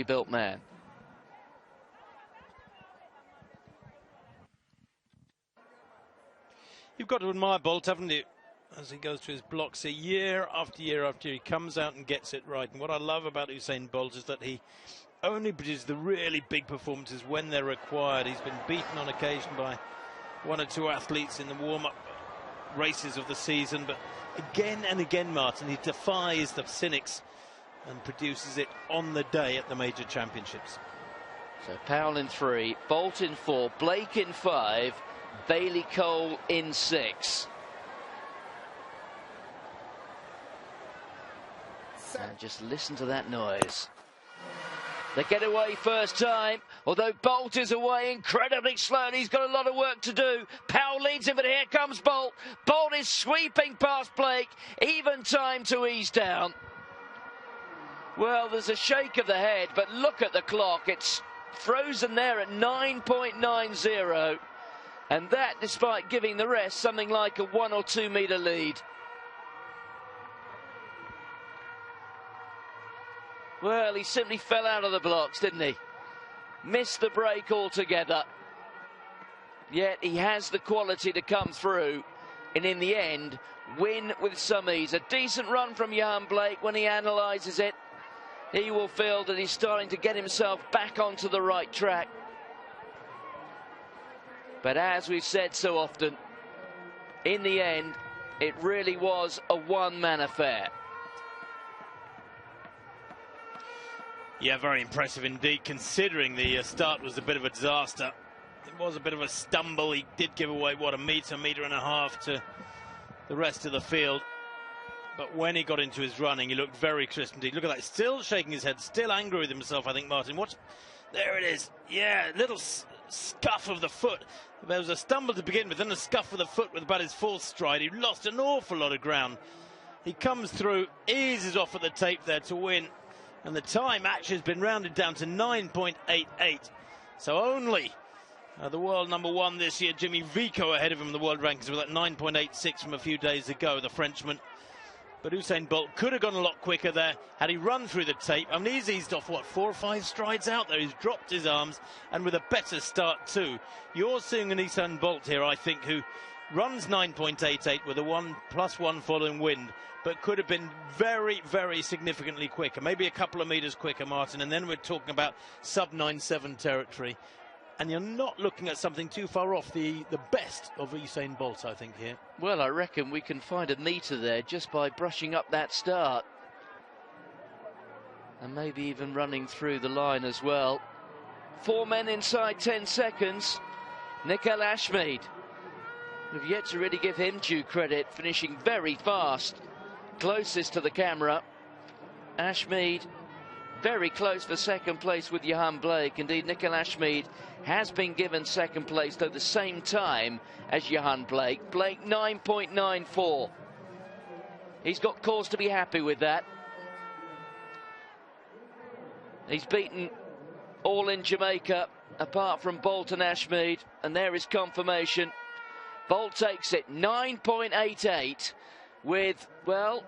built man. You've got to admire Bolt, haven't you? As he goes through his blocks year after year after year, he comes out and gets it right. And what I love about Usain Bolt is that he only produces the really big performances when they're required. He's been beaten on occasion by one or two athletes in the warm-up races of the season, but again and again, Martin, he defies the cynics and produces it on the day at the major championships. So Powell in 3, Bolt in 4, Blake in 5, Bailey Cole in 6. And just listen to that noise. They get away first time, although Bolt is away incredibly slowly. He's got a lot of work to do. Powell leads him, but here comes Bolt. Bolt is sweeping past Blake. Even time to ease down. Well, there's a shake of the head, but look at the clock. It's frozen there at 9.90. And that despite giving the rest something like a 1 or 2 metre lead. Well, he simply fell out of the blocks, didn't he? Missed the break altogether. Yet he has the quality to come through and in the end win with some ease. A decent run from Johan Blake. When he analyses it, he will feel that he's starting to get himself back onto the right track. But as we've said so often, in the end, it really was a one-man affair. Yeah, very impressive indeed, considering the start was a bit of a disaster. It was a bit of a stumble. He did give away, what, a metre and a half to the rest of the field. But when he got into his running, he looked very crisp indeed. Look at that, still shaking his head, still angry with himself, I think, Martin. Watch, there it is. Yeah, little scuff of the foot. There was a stumble to begin with, then a scuff of the foot with about his full stride. He lost an awful lot of ground. He comes through, eases off at the tape there to win. And the time actually has been rounded down to 9.88. So only the world number 1 this year, Jimmy Vico, ahead of him in the world rankings with that 9.86 from a few days ago, the Frenchman. But Usain Bolt could have gone a lot quicker there had he run through the tape. I mean, he's eased off, what, 4 or 5 strides out there. He's dropped his arms, and with a better start too. You're seeing an Usain Bolt here, I think, who runs 9.88 with a 1+1 following wind, but could have been very, very significantly quicker, maybe a couple of metres quicker, Martin, and then we're talking about sub-9.7 territory. And you're not looking at something too far off the best of Usain Bolt, I think, here. Well, I reckon we can find a metre there just by brushing up that start. And maybe even running through the line as well. 4 men inside 10 seconds. Nickel Ashmead. We've yet to really give him due credit, finishing very fast. Closest to the camera. Ashmead very close for second place with Johan Blake. Indeed, Nickel Ashmead has been given second place, though the same time as Johan Blake. Blake 9.94. He's got cause to be happy with that. He's beaten all in Jamaica, apart from Bolt and Ashmead, and there is confirmation. Bolt takes it 9.88 with, well,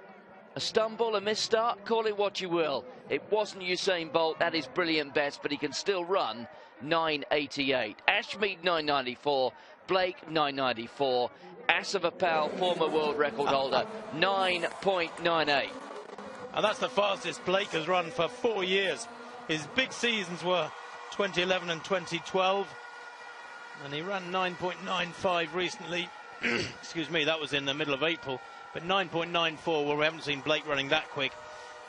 a stumble, a misstart, call it what you will. It wasn't Usain Bolt at his brilliant best, but he can still run 9.88. Ashmead 9.94, Blake 9.94, Asava Powell, former world record holder, 9.98. And that's the fastest Blake has run for 4 years. His big seasons were 2011 and 2012. And he ran 9.95 recently. Excuse me, that was in the middle of April. But 9.94, well, we haven't seen Blake running that quick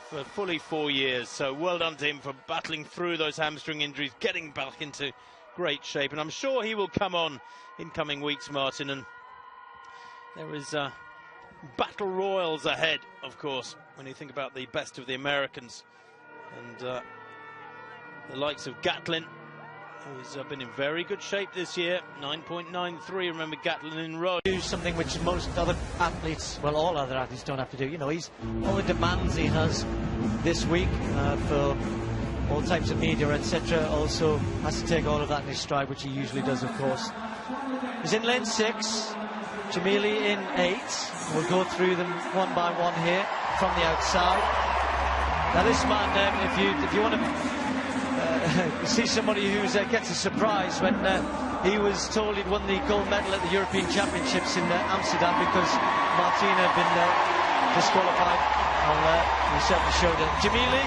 for fully 4 years. So well done to him for battling through those hamstring injuries, getting back into great shape. And I'm sure he will come on in coming weeks, Martin. And there is battle royals ahead, of course, when you think about the best of the Americans. And the likes of Gatlin, who's been in very good shape this year, 9.93. Remember Gatlin in Rhodes. Do something which most other athletes, well, all other athletes don't have to do. You know, he's all the demands he has this week for all types of media, etc. Also has to take all of that in his stride, which he usually does, of course. He's in lane 6, Jamili in 8. We'll go through them one by one here from the outside. Now this man, if you want to see somebody who gets a surprise when he was told he'd won the gold medal at the European Championships in Amsterdam because Martin had been disqualified. He certainly showed it. Jamili,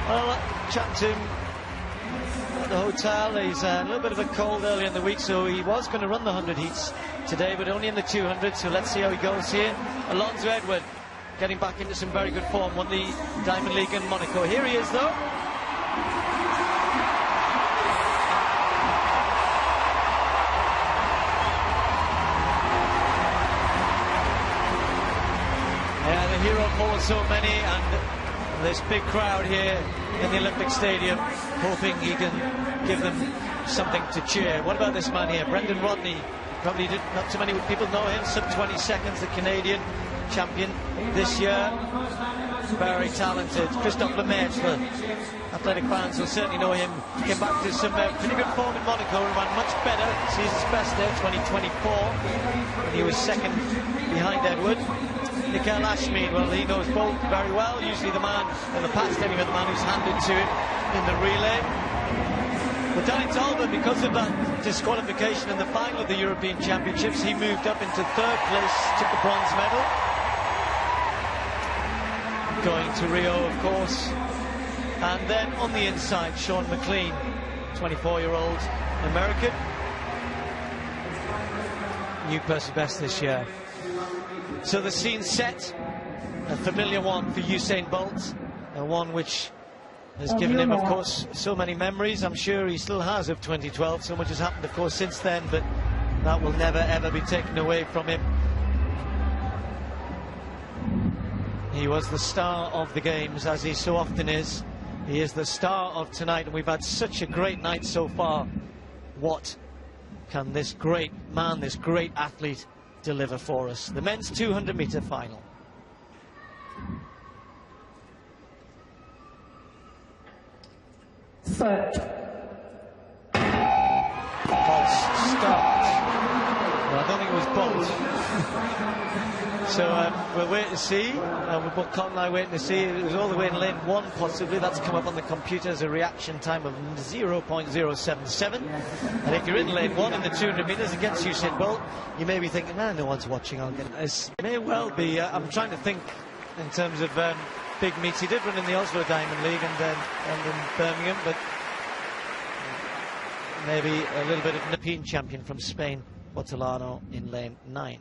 well, chatting to him at the hotel. He's a little bit of a cold early in the week, so he was going to run the 100 heats today, but only in the 200, so let's see how he goes here. Alonso Edward getting back into some very good form, won the Diamond League in Monaco. Here he is, though. Yeah, the hero for so many, and this big crowd here in the Olympic Stadium, hoping he can give them something to cheer. What about this man here, Brendan Rodney? Probably not too many people know him. Sub 20 seconds, the Canadian champion this year. Very talented. Christophe Lemaitre, athletic fans will certainly know him. Came back to some pretty good form in Monaco and ran much better. Sees his best there, 2024. And he was second behind Edward. Nickel Ashmead, well, he knows Bolt very well. Usually the man, in the past anyway, the man who's handed to him in the relay. But down in Talbot, because of that disqualification in the final of the European Championships, he moved up into third place, took the bronze medal. Going to Rio, of course. And then on the inside, Sean McLean, 24-year-old American. New personal best this year. So the scene's set, a familiar one for Usain Bolt, a one which has given him, of course, so many memories. I'm sure he still has of 2012. So much has happened, of course, since then, but that will never, ever be taken away from him. He was the star of the games, as he so often is. He is the star of tonight, and we've had such a great night so far. What can this great man, this great athlete, deliver for us? The men's 200-meter final. Set. False start. Well, I don't think it was Bolt. So we'll wait to see. We're both Colin and I waiting to see. It was all the way in lane 1, possibly. That's come up on the computer as a reaction time of 0.077. And if you're in lane 1 in the 200 metres against Usain Bolt, you may be thinking, nah, no one's watching. I'll get it. It may well be. I'm trying to think in terms of big meets. He did run in the Oslo Diamond League and in Birmingham, but maybe a little bit of European champion from Spain, Botolano, in lane 9.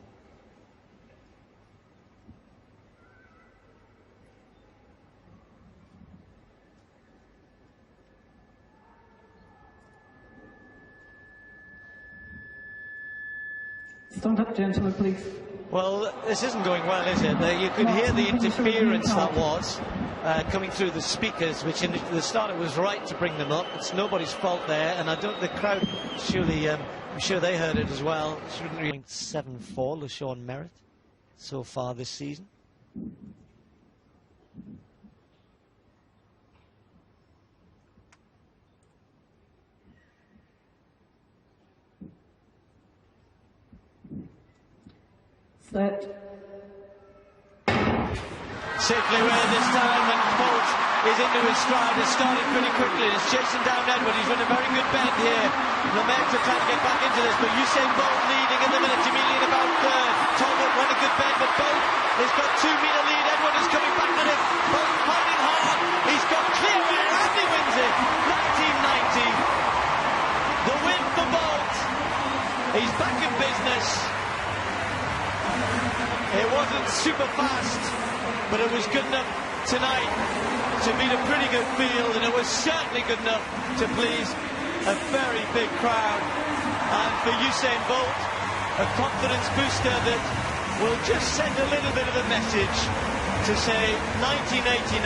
Stand up, gentlemen, please. Well, this isn't going well, is it? You could hear the interference that was coming through the speakers, which in the start it was right to bring them up. It's nobody's fault there, and the crowd surely, I'm sure they heard it as well. 0.74 LeSean Merritt so far this season. Set. Safely away this time, and Bolt is into his stride. Has started pretty quickly. It's chasing down Edward. He's run a very good bend here. Lemaitre trying to get back into this, but Usain Bolt leading in the minute. Jamili in about third. Talbot run a good bend, but Bolt has got 2-metre lead. Edward is coming back at him. Bolt fighting hard. He's got clear air and he wins it. 1990. The win for Bolt. He's back in business. It wasn't super fast, but it was good enough tonight to beat a pretty good field, and it was certainly good enough to please a very big crowd. And for Usain Bolt, a confidence booster that will just send a little bit of a message to say 1989,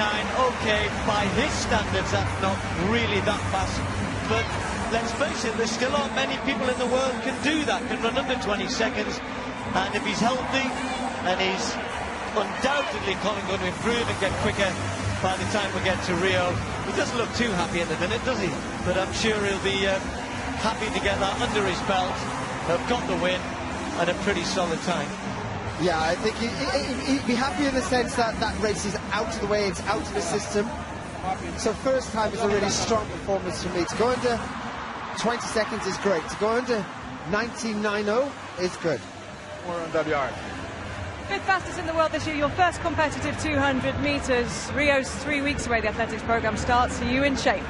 okay, by his standards that's not really that fast, but let's face it, there still aren't many people in the world can do that, can run under 20 seconds. And if he's healthy, and he's undoubtedly going to improve and get quicker by the time we get to Rio. He doesn't look too happy at the minute, does he? But I'm sure he'll be happy to get that under his belt. They've got the win and a pretty solid time. Yeah, I think he'd be happy in the sense that that race is out of the way, it's out of the system. So first time is a really strong performance for me. To go under 20 seconds is great. To go under 19.90 is good. More on WR. Fifth fastest in the world this year, your first competitive 200 metres. Rio's 3 weeks away, the athletics programme starts. Are you in shape?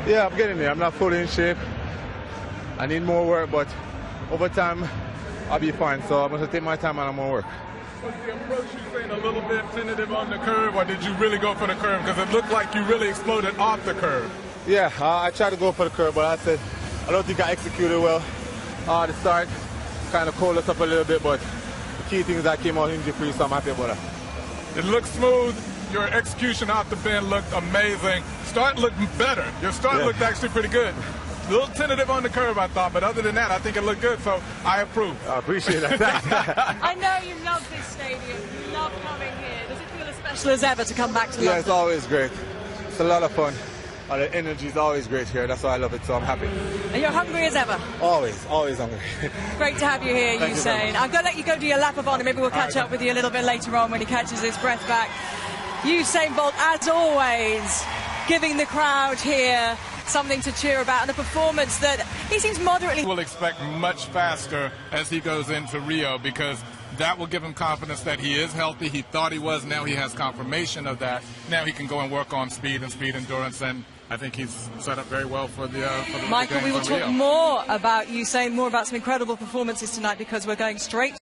Yeah, I'm getting there. I'm not fully in shape. I need more work, but over time, I'll be fine. So I'm going to take my time and I'm going to work. Was the approach you saying a little bit tentative on the curve, or did you really go for the curve? Because it looked like you really exploded off the curve. Yeah, I tried to go for the curve, but I said I don't think I executed well. The start kind of cooled us up a little bit, but the key thing is I came out injury-free, so I'm happy about that. It looked smooth. Your execution off the bend looked amazing. Start looked better. Your start looked actually pretty good. A little tentative on the curve, I thought, but other than that, I think it looked good, so I approve. I appreciate that. I know you love this stadium. You love coming here. Does it feel as special as ever to come back to London? Yeah, it's always great. It's a lot of fun. The energy is always great here. That's why I love it, so I'm happy. And you're hungry as ever? Always hungry. Great to have you here, Usain. I'm going to let you go do your lap of honour. Maybe we'll catch up with you a little bit later on when he catches his breath back. Usain Bolt, as always, giving the crowd here something to cheer about, and a performance that he seems moderately... We'll expect much faster as he goes into Rio, because that will give him confidence that he is healthy. He thought he was. Now he has confirmation of that. Now he can go and work on speed and speed endurance, and I think he's set up very well for the Michael, we will talk more about Usain, more about some incredible performances tonight, because we're going straight...